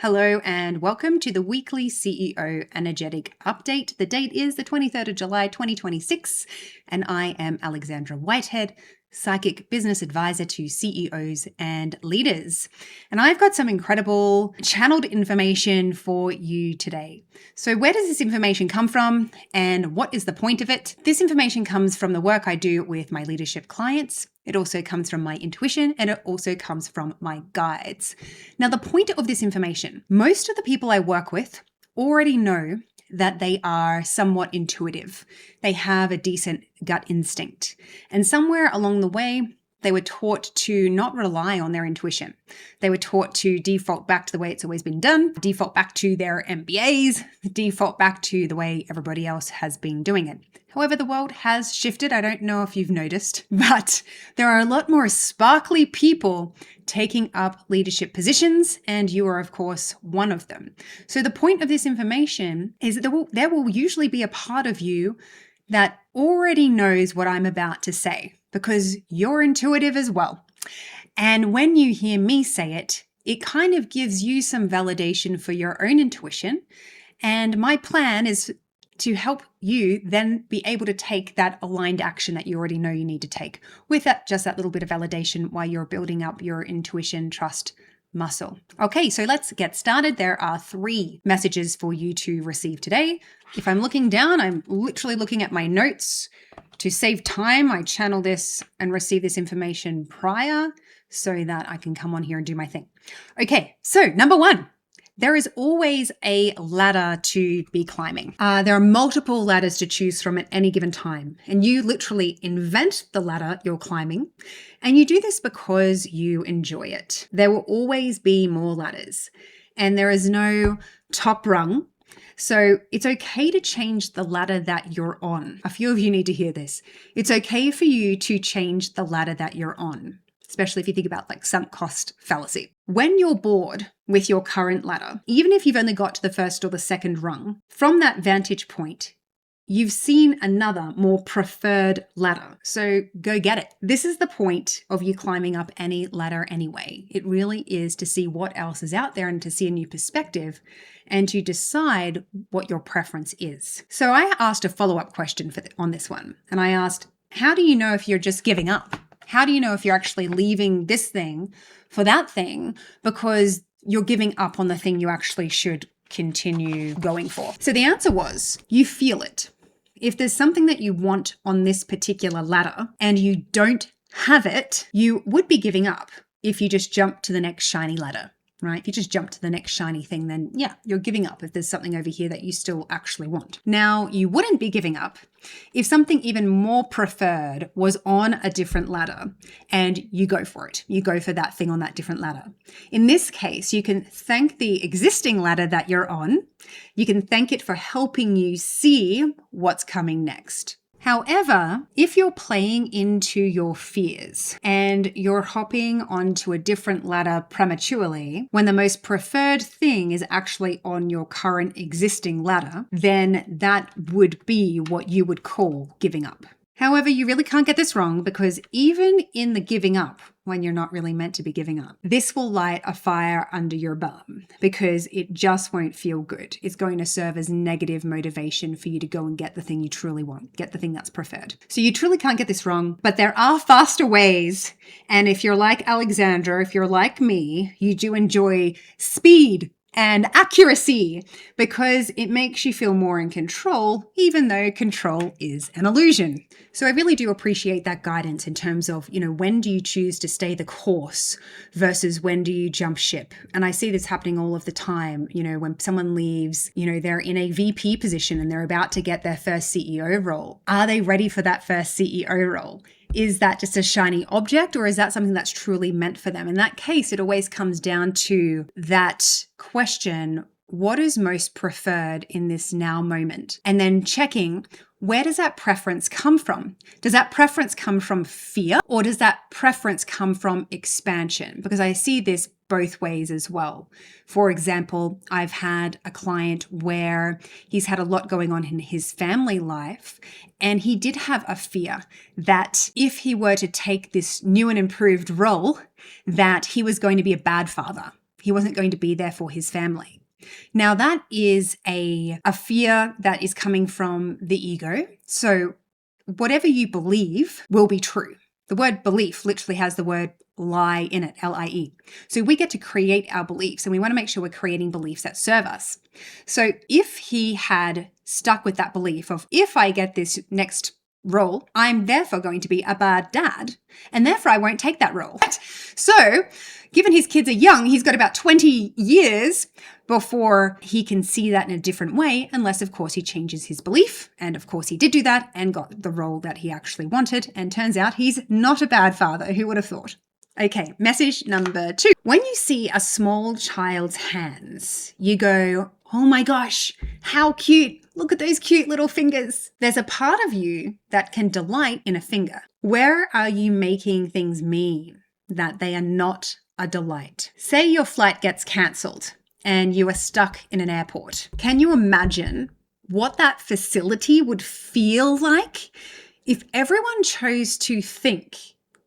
Hello and welcome to the weekly CEO Energetic Update. The date is the 23rd of July 2026 and I am Alexandra Whitehead, Psychic Business Advisor to CEOs and leaders. And I've got some incredible channeled information for you today. So where does this information come from and what is the point of it? This information comes from the work I do with my leadership clients. It also comes from my intuition and it also comes from my guides. Now, the point of this information, most of the people I work with already know that they are somewhat intuitive. They have a decent gut instinct. And somewhere along the way, they were taught to not rely on their intuition. They were taught to default back to the way it's always been done, default back to their MBAs, default back to the way everybody else has been doing it. However, the world has shifted. I don't know if you've noticed, but there are a lot more sparkly people taking up leadership positions, and you are, of course, one of them. So the point of this information is that there will usually be a part of you that already knows what I'm about to say because you're intuitive as well. And when you hear me say it, it kind of gives you some validation for your own intuition. And my plan is to help you then be able to take that aligned action that you already know you need to take with just that little bit of validation while you're building up your intuition trust muscle. Okay, so let's get started. There are 3 messages for you to receive today. If I'm looking down, I'm literally looking at my notes. To save time, I channel this and receive this information prior so that I can come on here and do my thing. Okay, so number 1. There is always a ladder to be climbing. There are multiple ladders to choose from at any given time. And you literally invent the ladder you're climbing. And you do this because you enjoy it. There will always be more ladders. And there is no top rung. So it's okay to change the ladder that you're on. A few of you need to hear this. It's okay for you to change the ladder that you're on, especially if you think about like sunk cost fallacy. When you're bored with your current ladder, even if you've only got to the first or the second rung, from that vantage point, you've seen another more preferred ladder. So go get it. This is the point of you climbing up any ladder anyway. It really is to see what else is out there and to see a new perspective and to decide what your preference is. So I asked a follow-up question on this one. And I asked, how do you know if you're just giving up? How do you know if you're actually leaving this thing for that thing because you're giving up on the thing you actually should continue going for? So the answer was, you feel it. If there's something that you want on this particular ladder and you don't have it, you would be giving up if you just jump to the next shiny ladder, right? If you just jump to the next shiny thing, then yeah, you're giving up if there's something over here that you still actually want. Now, you wouldn't be giving up if something even more preferred was on a different ladder and you go for it. You go for that thing on that different ladder. In this case, you can thank the existing ladder that you're on. You can thank it for helping you see what's coming next. However, if you're playing into your fears and you're hopping onto a different ladder prematurely, when the most preferred thing is actually on your current existing ladder, then that would be what you would call giving up. However, you really can't get this wrong because even in the giving up, when you're not really meant to be giving up, this will light a fire under your bum because it just won't feel good. It's going to serve as negative motivation for you to go and get the thing you truly want, get the thing that's preferred. So you truly can't get this wrong, but there are faster ways. And if you're like Alexandra, if you're like me, you do enjoy speed and accuracy because it makes you feel more in control, even though control is an illusion. So I really do appreciate that guidance in terms of, when do you choose to stay the course versus when do you jump ship? And I see this happening all of the time. When someone leaves, they're in a VP position and they're about to get their first CEO role. Are they ready for that first CEO role? Is that just a shiny object or is that something that's truly meant for them? In that case, it always comes down to that question, what is most preferred in this now moment? And then checking, where does that preference come from? Does that preference come from fear or does that preference come from expansion? Because I see this both ways as well. For example, I've had a client where he's had a lot going on in his family life, and he did have a fear that if he were to take this new and improved role, that he was going to be a bad father. He wasn't going to be there for his family. Now, that is a fear that is coming from the ego. So whatever you believe will be true. The word belief literally has the word lie in it, L-I-E. So we get to create our beliefs, and we want to make sure we're creating beliefs that serve us. So if he had stuck with that belief of, if I get this next role, I'm therefore going to be a bad dad, and therefore I won't take that role. So given his kids are young, he's got about 20 years before he can see that in a different way, unless, of course, he changes his belief. And, of course, he did do that and got the role that he actually wanted. And turns out he's not a bad father. Who would have thought? Okay, message number 2. When you see a small child's hands, you go, oh my gosh, how cute. Look at those cute little fingers. There's a part of you that can delight in a finger. Where are you making things mean that they are not a delight? Say your flight gets cancelled and you are stuck in an airport. Can you imagine what that facility would feel like if everyone chose to think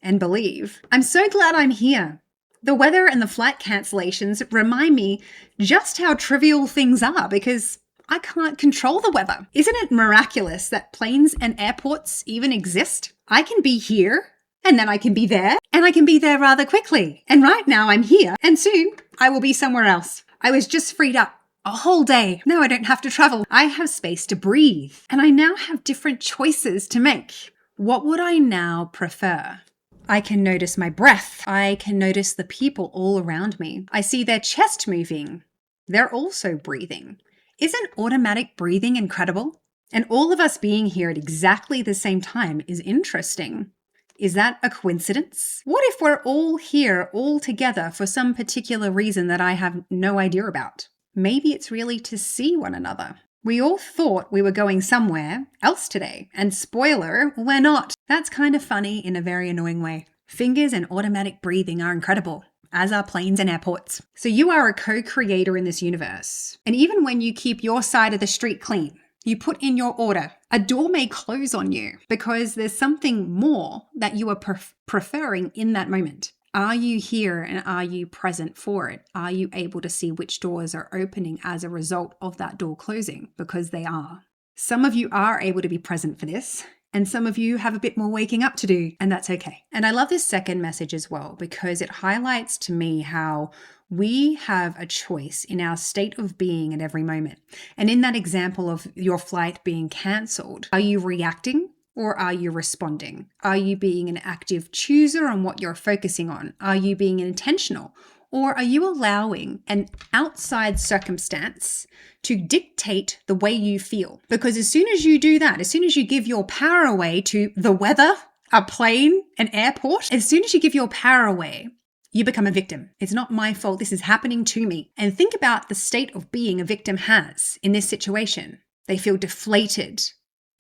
and believe, I'm so glad I'm here? The weather and the flight cancellations remind me just how trivial things are, because I can't control the weather. Isn't it miraculous that planes and airports even exist? I can be here, and then I can be there, and I can be there rather quickly. And right now I'm here, and soon I will be somewhere else. I was just freed up a whole day. Now I don't have to travel. I have space to breathe, and I now have different choices to make. What would I now prefer? I can notice my breath. I can notice the people all around me. I see their chest moving. They're also breathing. Isn't automatic breathing incredible? And all of us being here at exactly the same time is interesting. Is that a coincidence? What if we're all here all together for some particular reason that I have no idea about? Maybe it's really to see one another. We all thought we were going somewhere else today, and spoiler, we're not. That's kind of funny in a very annoying way. Fingers and automatic breathing are incredible, as are planes and airports. So you are a co-creator in this universe. And even when you keep your side of the street clean, you put in your order, a door may close on you because there's something more that you are preferring in that moment. Are you here and are you present for it? Are you able to see which doors are opening as a result of that door closing? Because they are. Some of you are able to be present for this, and some of you have a bit more waking up to do, and that's okay. And I love this second message as well, because it highlights to me how we have a choice in our state of being at every moment. And in that example of your flight being cancelled, are you reacting? Or are you responding? Are you being an active chooser on what you're focusing on? Are you being intentional? Or are you allowing an outside circumstance to dictate the way you feel? Because as soon as you do that, as soon as you give your power away to the weather, a plane, an airport, as soon as you give your power away, you become a victim. It's not my fault. This is happening to me. And think about the state of being a victim has in this situation. They feel deflated.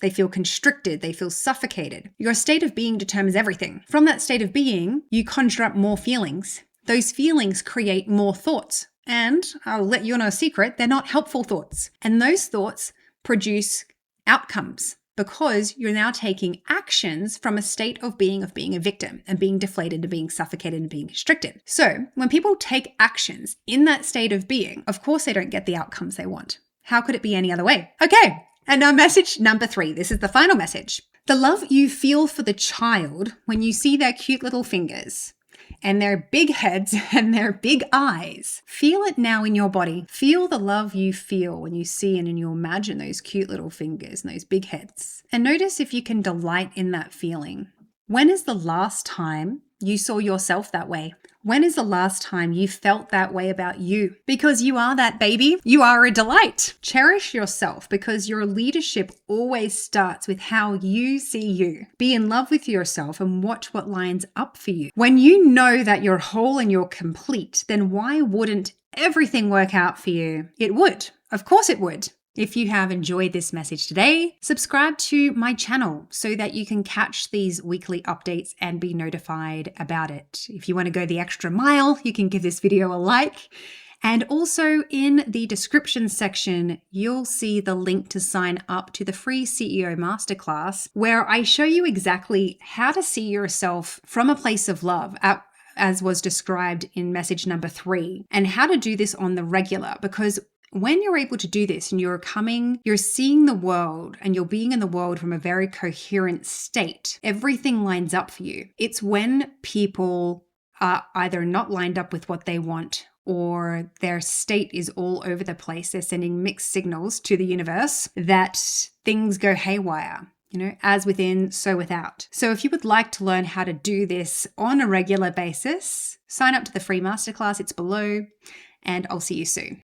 They feel constricted. They feel suffocated. Your state of being determines everything. From that state of being, you conjure up more feelings. Those feelings create more thoughts. And I'll let you know a secret, they're not helpful thoughts. And those thoughts produce outcomes because you're now taking actions from a state of being a victim and being deflated and being suffocated and being constricted. So when people take actions in that state of being, of course they don't get the outcomes they want. How could it be any other way? Okay. And now message number 3. This is the final message. The love you feel for the child when you see their cute little fingers and their big heads and their big eyes. Feel it now in your body. Feel the love you feel when you see and you imagine those cute little fingers and those big heads. And notice if you can delight in that feeling. When is the last time you saw yourself that way? When is the last time you felt that way about you? Because you are that baby. You are a delight. Cherish yourself because your leadership always starts with how you see you. Be in love with yourself and watch what lines up for you. When you know that you're whole and you're complete, then why wouldn't everything work out for you? It would. Of course it would. If you have enjoyed this message today, subscribe to my channel so that you can catch these weekly updates and be notified about it. If you want to go the extra mile, you can give this video a like. And also in the description section, you'll see the link to sign up to the free CEO Masterclass, where I show you exactly how to see yourself from a place of love, as was described in message number 3, and how to do this on the regular, because when you're able to do this and you're seeing the world and you're being in the world from a very coherent state, everything lines up for you. It's when people are either not lined up with what they want or their state is all over the place, they're sending mixed signals to the universe, that things go haywire. As within, so without. So if you would like to learn how to do this on a regular basis, sign up to the free masterclass. It's below, and I'll see you soon.